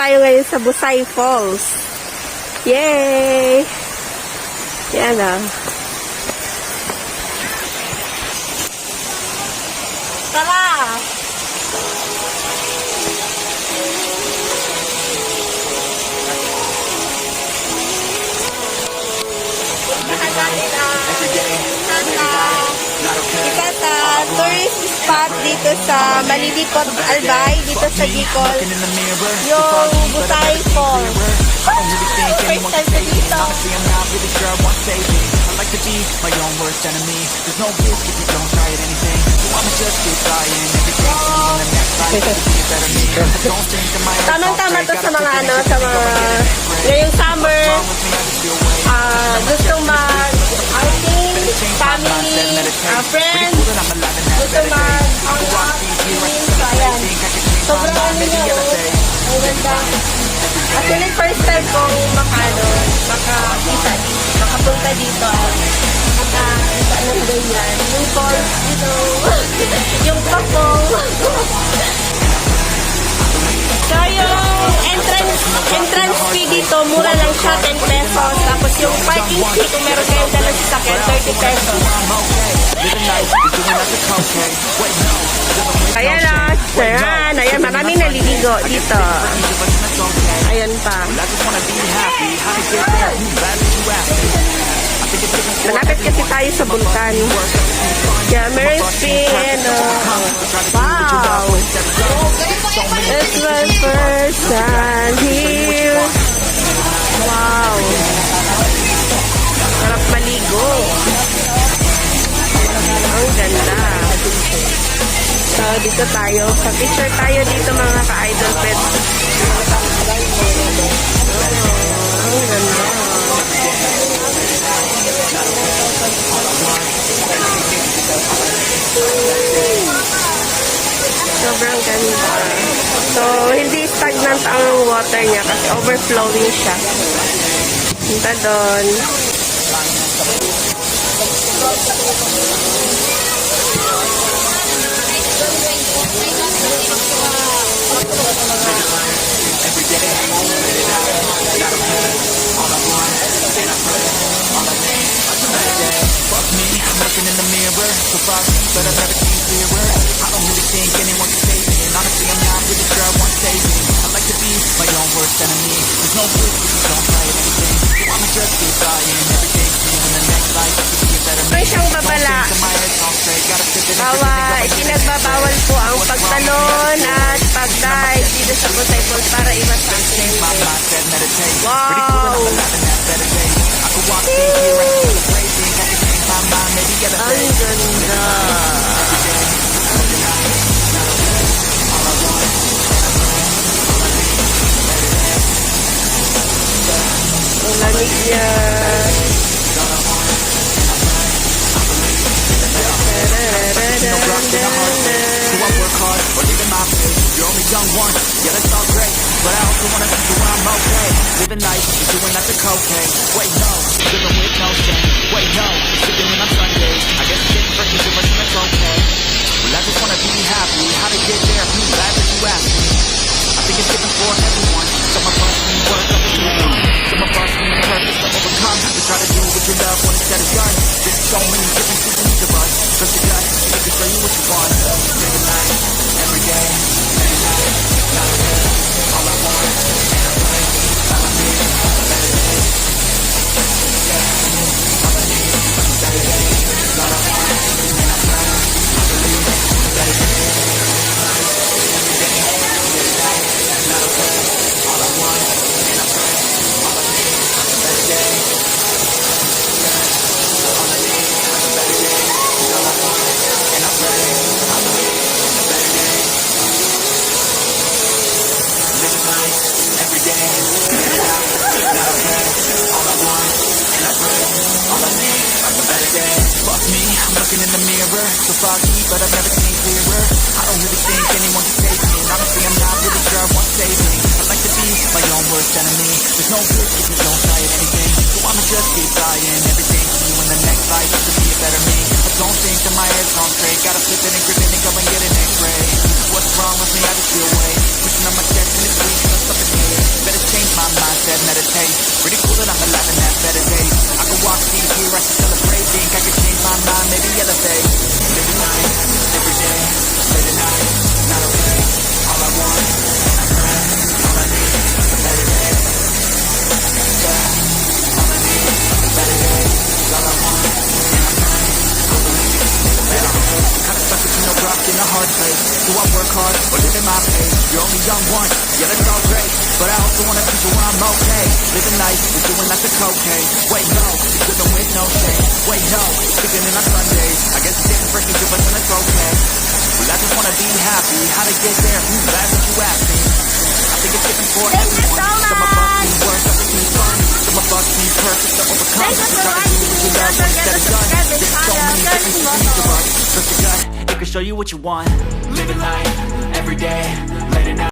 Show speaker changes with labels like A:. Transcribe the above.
A: tayo ngayon sa Busay Falls. Yay! Yan ah. Tara! Isa sa tourist spot dito sa Malilipot, Albay, dito sa Bicol, yung Busay Falls. First time ko dito. Tamang-tama to sa mga sa mga ngayong summer, gustong mag-outing, family, friends, gusto mag-outing, so ayan. Sobrang ano niya, ang ganda. Actually, first time kong makapunta dito at makakita ng ganyan. Yung falls dito, yung papong. So, yung entrance fee dito, mura lang siya, 10 pesos. Tapos yung parking fee, kung meron kayong dalang sasakyan, 30 pesos. Ayan o, sayan. Ayan, maraming naliligo dito. Ayan pa. Malapit kasi tayo sa bulkan. Yeah, meron spin. Wow! It's my first time here. Wow! Sarap maligo. Ang ganda. So, dito tayo. Pa-picture tayo dito mga ka-idol pets. Ang ganda. Sobrang ganda. So, hindi stagnant ang water niya kasi overflowing siya. Punta doon. May siyang babala. Ipinagbabawal po ang pagtalon at pag-dive dito sa Busay Falls para iwas sa aksidente. Wow! Ang ganda! Ang lamig niya.
B: You're only young once, yeah that's all great, but I also wanna see you when I'm okay. Living life, you're doing nothing cocaine. Wait no, living with no shame. Wait no, sleeping in on Sundays. I guess it's different because you're rushing that's okay. Well I just wanna be happy, how to get there, glad that you asked me. I think it's different for everyone. Some of us need work, others need fun. Some of us need purpose to overcome. To try to do what you love when it's said is done. There's so many different things in each of us. Trust your gut, so it can show you what you want. Living life, every day. All I want, and I pray, all I need, a better day. All I need, a better day. All I want, and I pray, I believe, a better day. Every day, every day, not okay. All I want, and I pray, all I need, a better day. All I need, a better day. All I want, and I pray, I believe, a better day. Living life, every day, not okay. All I want, and I pray, all I need, a better day. Fuck me, I'm looking in the mirror, so foggy, but I've never seen clearer. I don't really think anyone can save me, and honestly I'm not really sure I want saving. I like to be my own worst enemy. There's no good if you don't try at anything, so I'ma just keep trying everything for you in the next life to be a better me. I don't think that my head's on straight, gotta flip it and grip it and go and get an X-ray. What's wrong with me? I just feel weight pushing on my chest and it's weak, so I suffocate. Pretty cool that I'm alive and have better days. I could walk these here, I should celebrate. Think I could change my mind, maybe elevate. Every night, every day, late at night, not okay. All I want, I pray, all I need, better days. Yeah, all I need, better days. All I want, and I pray, I believe, better days. Kinda stuck between a rock and a hard place. Do I work hard or live in my pace? You're only young once, yeah, that's all great. But I also wanna teach you where I'm okay. Living life is doing lots of cocaine. Wait, no, it's living with no shame. Wait, no, it's sleeping in on Sundays. I guess it's getting freaky to us when it's okay. Well, I just wanna be happy. How to get there? Glad that you asked me. I think it's different for
A: Thank you
B: everyone.
A: so
B: Some of us
A: much.
B: need work, others need fun. Some of us need purpose to overcome.
A: Thank you for
B: We try to do
A: watching.
B: what we love
A: Don't
B: when it's
A: forget
B: said
A: to
B: and done.
A: subscribe to
B: There's so
A: channel,
B: many
A: CareLyn
B: different
A: Moto.
B: needs of us. Trust the gut, it can show you what you want. Living life every day,